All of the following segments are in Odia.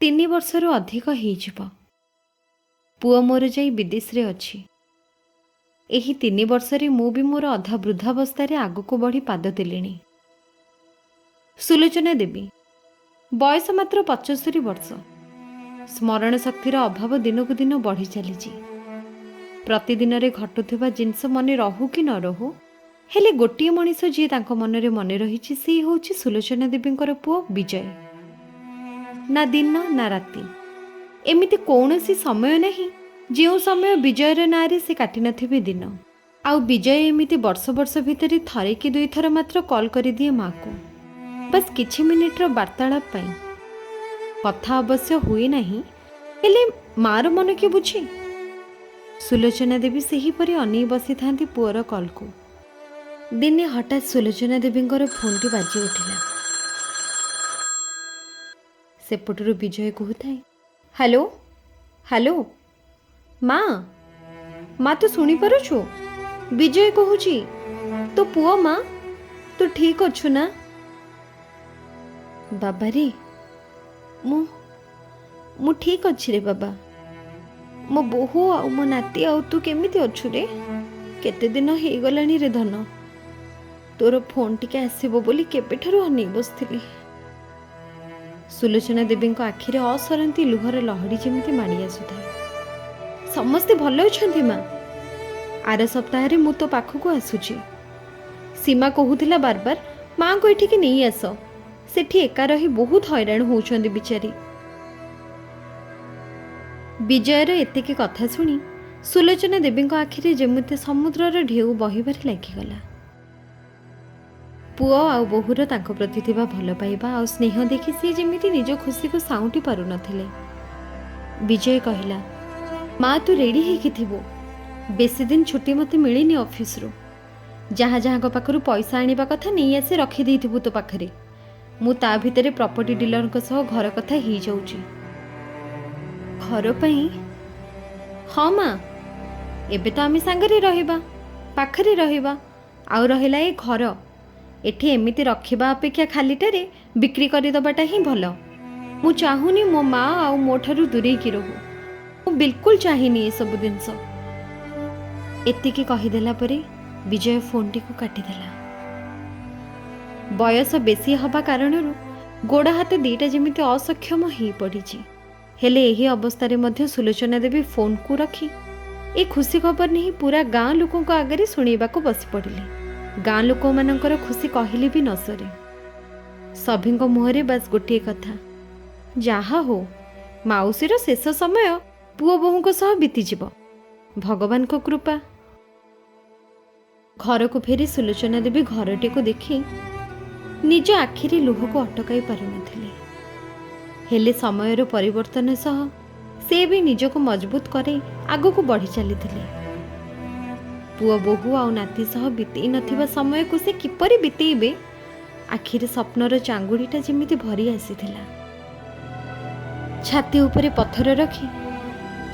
3 ବର୍ଷରୁ ଅଧିକ ହେଇଯିବ। ପୁଅ ମୋର ଯାଇ ବିଦେଶରେ ଅଛି। ଏହି 3 ବର୍ଷରେ ମୁଁ ବି ମୋର ଅଧା ବୃଦ୍ଧାବସ୍ଥାରେ ଆଗକୁ ବଢ଼ି ପାଦ ଦେଲିଣି। ସୁଲୋଚନା ଦେବୀ, ବୟସ ମାତ୍ର 75 ବର୍ଷ। ସ୍ମରଣ ଶକ୍ତିର ଅଭାବ ଦିନକୁ ଦିନ ବଢ଼ି ଚାଲିଛି। ପ୍ରତିଦିନରେ ଘଟୁଥିବା ଜିନିଷ ମନେ ରହୁ କି ନ ରହୁ, ହେଲେ ଗୋଟିଏ ମଣିଷ ଯିଏ ତାଙ୍କ ମନରେ ମନେ ରହିଛି, ସେ ହେଉଛି ସୁଲୋଚନା ଦେବୀଙ୍କର ପୁଅ ବିଜୟ। ନା ଦିନ ନା ରାତି, ଏମିତି କୌଣସି ସମୟ ନାହିଁ ଯେଉଁ ସମୟ ବିଜୟର ନାଁରେ ସେ କାଟି ନଥିବେ ଦିନ। ଆଉ ବିଜୟ ଏମିତି ବର୍ଷ ବର୍ଷ ଭିତରେ ଥରେ କି 2 ଥର ମାତ୍ର କଲ୍ କରିଦିଏ ମା'କୁ, ବାସ୍ କିଛି ମିନିଟ୍ର ବାର୍ତ୍ତାଳାପ ପାଇଁ। କଥା ଅବଶ୍ୟ ହୁଏ ନାହିଁ, ହେଲେ ମା'ର ମନ କିଏ ବୁଝେ? ସୁଲୋଚନା ଦେବୀ ସେହିପରି ଅନେଇ ବସିଥାନ୍ତି ପୁଅର କଲ୍କୁ। ଦିନେ ହଠାତ୍ ସୁଲୋଚନା ଦେବୀଙ୍କର ଫୋନ୍ଟି ବାଜି ଉଠିଲା। ସେପଟରୁ ବିଜୟ କହୁଥାଏ, ହ୍ୟାଲୋ ହ୍ୟାଲୋ ମା ତୁ ଶୁଣିପାରୁଛୁ? ବିଜୟ କହୁଛି, ତୋ ପୁଅ ମା, ତୁ ଠିକ୍ ଅଛୁ ନା? ବାବାରେ, ମୁଁ ଠିକ୍ ଅଛି ରେ ବାବା। ମୋ ବୋହୂ ଆଉ ମୋ ନାତି ଆଉ ତୁ କେମିତି ଅଛୁ ରେ? କେତେ ଦିନ ହେଇଗଲାଣି ରେ ଧନ। ତୋର ଫୋନ୍ ଟିକେ ଆସିବ ବୋଲି କେବେଠାରୁ ଅନେଇ ବସିଥିଲି। ସୁଲୋଚନା ଦେବୀଙ୍କ ଆଖିରେ ଅସରନ୍ତି ଲୁହର ଲହଡ଼ି ଯେମିତି ମାଡ଼ି ଆସୁଥାଏ। ସମସ୍ତେ ଭଲ ଅଛନ୍ତି ମା। ଆର ସପ୍ତାହରେ ମୁଁ ତୋ ପାଖକୁ ଆସୁଛି। ସୀମା କହୁଥିଲା ବାରବାର ମା'ଙ୍କୁ ଏଠିକି ନେଇ ଆସ, ସେଠି ଏକା ରହି ବହୁତ ହଇରାଣ ହେଉଛନ୍ତି ବିଚାରୀ। ବିଜୟର ଏତିକି କଥା ଶୁଣି ସୁଲୋଚନା ଦେବୀଙ୍କ ଆଖିରେ ଯେମିତି ସମୁଦ୍ରର ଢେଉ ବହିବାରେ ଲାଗିଗଲା। ପୁଅ ଆଉ ବୋହୂର ତାଙ୍କ ପ୍ରତି ଥିବା ଭଲ ପାଇବା ଆଉ ସ୍ନେହ ଦେଖି ସେ ଯେମିତି ନିଜ ଖୁସିକୁ ସାଉଁଟି ପାରୁନଥିଲେ। ବିଜୟ କହିଲା, ମା ତୁ ରେଡ଼ି ହେଇକି ଥିବୁ। ବେଶୀ ଦିନ ଛୁଟି ମୋତେ ମିଳିନି ଅଫିସରୁ। ଯାହାଙ୍କ ପାଖରୁ ପଇସା ଆଣିବା କଥା ନେଇ ଆସି ରଖିଦେଇଥିବୁ ତୋ ପାଖରେ। ମୁଁ ତା ଭିତରେ ପ୍ରପର୍ଟି ଡିଲରଙ୍କ ସହ ଘର କଥା ହେଇଯାଉଛି। ଘର ପାଇଁ? ହଁ ମା, ଏବେ ତ ଆମେ ସାଙ୍ଗରେ ରହିବା, ପାଖରେ ରହିବା। ଆଉ ରହିଲା ଏ ଘର, ଏଠି ଏମିତି ରଖିବା ଅପେକ୍ଷା ଖାଲିଟାରେ ବିକ୍ରି କରିଦେବାଟା ହିଁ ଭଲ। ମୁଁ ଚାହୁଁନି ମୋ ମା ଆଉ ମୋ ଠାରୁ ଦୂରେଇକି ରହୁ। ମୁଁ ବିଲକୁଲ ଚାହିଁନି ଏସବୁ ଜିନିଷ। ଏତିକି କହିଦେଲା ପରେ ବିଜୟ ଫୋନ୍ଟିକୁ କାଟିଦେଲା। ବୟସ ବେଶୀ ହେବା କାରଣରୁ ଗୋଡ଼ ହାତ ଦିଟା ଯେମିତି ଅସକ୍ଷମ ହୋଇପଡ଼ିଛି। ହେଲେ ଏହି ଅବସ୍ଥାରେ ମଧ୍ୟ ସୁଲୋଚନା ଦେବୀ ଫୋନ୍କୁ ରଖି ଏ ଖୁସି ଖବର ନେଇ ପୁରା ଗାଁ ଲୋକଙ୍କ ଆଗରେ ଶୁଣେଇବାକୁ ବସି ପଡ଼ିଲେ। ଗାଁ ଲୋକମାନଙ୍କର ଖୁସି କହିଲେ ବି ନ ସରେ। ସଭିଙ୍କ ମୁହଁରେ ବାସ୍ ଗୋଟିଏ କଥା, ଯାହା ହଉ ମାଉସୀର ଶେଷ ସମୟ ପୁଅ ବୋହୂଙ୍କ ସହ ବିତିଯିବ, ଭଗବାନଙ୍କ କୃପା। ଘରକୁ ଫେରି ସୁଲୋଚନା ଦେବୀ ଘରଟିକୁ ଦେଖି ନିଜ ଆଖିରେ ଲୁହକୁ ଅଟକାଇ ପାରୁନଥିଲେ। ହେଲେ ସମୟର ପରିବର୍ତ୍ତନ ସହ ସେ ବି ନିଜକୁ ମଜବୁତ କରାଇ ଆଗକୁ ବଢ଼ି ଚାଲିଥିଲେ। ପୁଅ ବୋହୂ ଆଉ ନାତି ସହ ବିତେଇ ନଥିବା ସମୟକୁ ସେ କିପରି ବିତେଇବେ, ଆଖିରେ ସ୍ୱପ୍ନର ଚାଙ୍ଗୁଡ଼ିଟା ଯେମିତି ଭରି ଆସିଥିଲା। ଛାତି ଉପରେ ପଥର ରଖି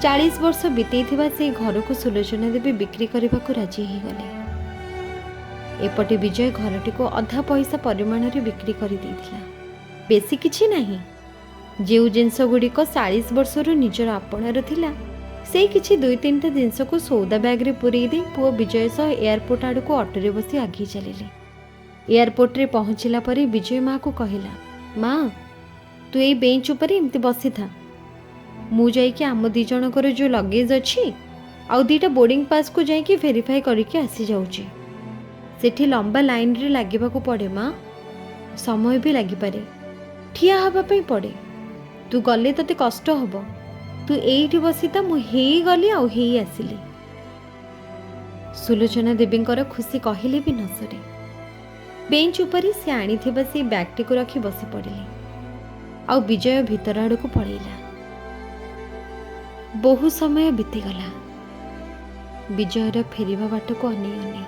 40 ବର୍ଷ ବିତେଇଥିବା ସେଇ ଘରକୁ ସୁଲୋଚନା ଦେବୀ ବିକ୍ରି କରିବାକୁ ରାଜି ହେଇଗଲେ। ଏପଟେ ବିଜୟ ଘରଟିକୁ ଅଧା ପଇସା ପରିମାଣରେ ବିକ୍ରି କରିଦେଇଥିଲା। ବେଶୀ କିଛି ନାହିଁ, ଯେଉଁ ଜିନିଷ ଗୁଡ଼ିକ 40 ବର୍ଷରୁ ନିଜର ଆପଣାର ଥିଲା, ସେଇ କିଛି 2-3ଟା ଜିନିଷକୁ ସଉଦା ବ୍ୟାଗ୍ରେ ପୂରେଇ ଦେଇ ପୁଅ ବିଜୟ ସହ ଏୟାରପୋର୍ଟ ଆଡ଼କୁ ଅଟୋରେ ବସି ଆଗେଇ ଚାଲିଲେ। ଏୟାରପୋର୍ଟରେ ପହଞ୍ଚିଲା ପରେ ବିଜୟ ମା'କୁ କହିଲା, ମା ତୁ ଏଇ ବେଞ୍ଚ ଉପରେ ଏମିତି ବସିଥା, ମୁଁ ଯାଇକି ଆମ 2 ଜଣଙ୍କର ଯେଉଁ ଲଗେଜ୍ ଅଛି ଆଉ 2ଟା ବୋର୍ଡ଼ିଂ ପାସ୍କୁ ଯାଇକି ଭେରିଫାଏ କରିକି ଆସିଯାଉଛି। ସେଠି ଲମ୍ବା ଲାଇନ୍ରେ ଲାଗିବାକୁ ପଡ଼େ ମା, ସମୟ ବି ଲାଗିପାରେ, ଠିଆ ହେବା ପାଇଁ ପଡ଼େ। ତୁ ଗଲେ ତତେ କଷ୍ଟ ହେବ, ତୁ ଏଇଠି ବସିଥା, ମୁଁ ହେଇଗଲି ଆଉ ହେଇ ଆସିଲି। ସୁଲୋଚନା ଦେବୀଙ୍କର ଖୁସି କହିଲେ ବି ନ ସରେ। ବେଞ୍ଚ ଉପରେ ସେ ଆଣିଥିବା ସେଇ ବ୍ୟାଗ୍ଟିକୁ ରଖି ବସି ପଡ଼ିଲେ। ଆଉ ବିଜୟ ଭିତର ଆଡ଼କୁ ପଳେଇଲା। ବହୁ ସମୟ ବିତିଗଲା ବିଜୟର ଫେରିବା ବାଟକୁ ଅନେଇ ଅନେଇ।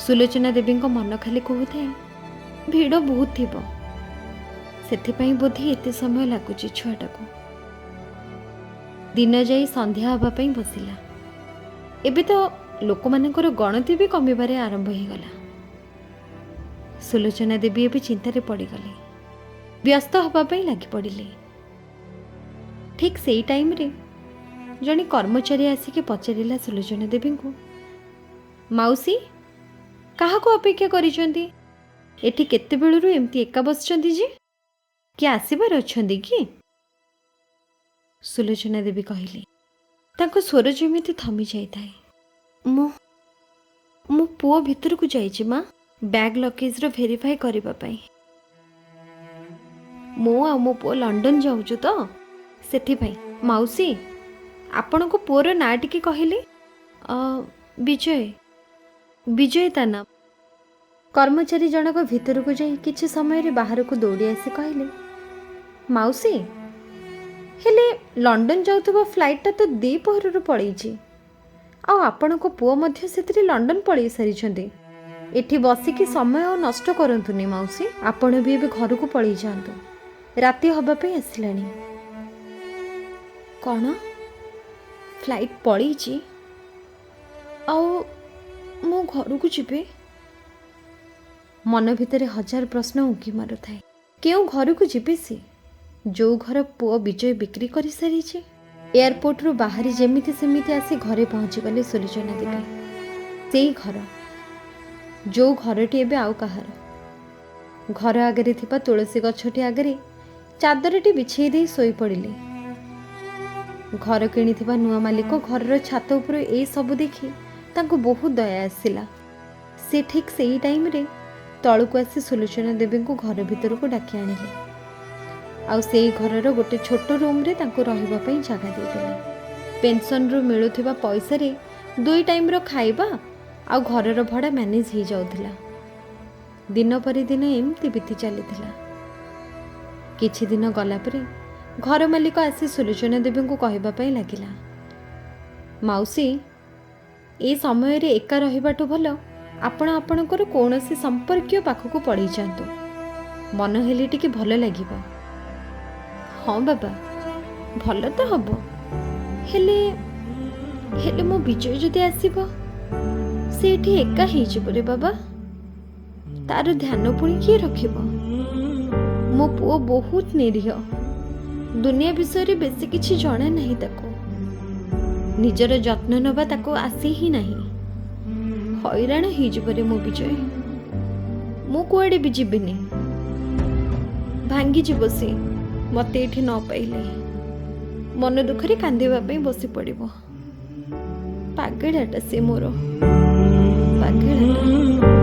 ସୁଲୋଚନା ଦେବୀଙ୍କ ମନ ଖାଲି କହୁଥାଏ, ଭିଡ଼ ବହୁତ ଥିବ, ସେଥିପାଇଁ ବୋଧେ ଏତେ ସମୟ ଲାଗୁଛି ଛୁଆଟାକୁ। ଦିନ ଯାଇ ସନ୍ଧ୍ୟା ହେବା ପାଇଁ ବସିଲା। ଏବେ ତ ଲୋକମାନଙ୍କର ଗଣତି ବି କମିବାରେ ଆରମ୍ଭ ହେଇଗଲା। ସୁଲୋଚନା ଦେବୀ ଏବେ ଚିନ୍ତାରେ ପଡ଼ିଗଲେ, ବ୍ୟସ୍ତ ହେବା ପାଇଁ ଲାଗି ପଡ଼ିଲେ। ठीक से टाइम रे जड़े कर्मचारी आसिक पचारा सुलोचना देवी को, मौसी क्या अपेक्षा करिसेंती? एठी केते बेलुरु एमती एका बसचंती जे कि आसीबार अछंती कि? सुलोचना देवी कहले। तांको स्वर जेमिति थमी जाइए। मो पुओ भितर को जाइए माँ, बैग लगेज रो वेरीफाई करबा पई। मो आ मो पुओ लंडन जाऊछु तो सेथि पई। मौसी आपण को पुओर ना टिके कहले? विजय विजय ता नाम। कर्मचारी जनक भितर को जाई किछि समय रे बाहर को दौड़ी आसी कहले, मौसी हेले लंडन जाउथबा फ्लाइट तो दीपहर पड़े आ आपण को पुओ मध्य सेतिरे लंडन पड़े सारी। एठी बसिकी समय और नष्ट करंतुनी मौसी, आपण भी एबे घर को पड़े जांतु, राति हबा पे आसिलानी। कौन फ्लाइट पड़ी आओ मो घर को जीवे? मन भितर हजार प्रश्न उंकी मारु थाए। क्यों घर को जीवे सी जो घर पुओ विजय बिक्री कर सारी? एयरपोर्ट रु बाहरी जेमिति सेमिति आसी घरे पहुँची गले सुलोचना देवी। से घर जो घरटी एबे आउ कहार। घर आगरे थिबा तुलसी गछटी आगरे चादरटी बिछेई दे सोई पड़िले। घर किणिथिबा नुआ मालिक घर छात उपर ए सब देखि तांको बहुत दया आसिला। से ठीक सेही टाइम रे तळुक आसी सुलोचना देवी को घर भीतर को डाकी आनिले। आउ सेही घरर गोटे छोट रूम रे तांको रहिबा पई जगह देदेले। पेंशन रु मिलुथिबा पैसा रे 2 टाइम रो खाइबा आ घरर भड़ा मैनेज हो जाउथिला। दिन पर दिन एमती बीती चलीथिला। किछि दिन गला परे घर मालिक आसी सुलोचना देवी को कहबा पई लागिला, मौसी ए समय रे एका रहिबाटो भलो आपण आपणकर कोनोसी संपर्कीय पाखकु पड़ी जांतु, मन हेले टिके भलो लागिबो। हाँ बाबा भल तो हम, हेले हेले मो विजय जदि आसीबो सेठी एका ही जिबो रे बाबा, तार ध्यान पुणी किए रखिबो? मो पुओ बहुत निरीह, दुनिया विषय रे बेसी किछि जणे नहीं ताको, निजर जत्न नबा ताको आसी ही नहीं। हैरान ही जिबो रे मो विजय, मो कुआडे भी जिबिनी, भांगी जिबो से मते एठी न पाइले मन दुखरे कांदिबा पई बसी पड़िबो। पागेड़ाटा से मोर पागेड़ाटा।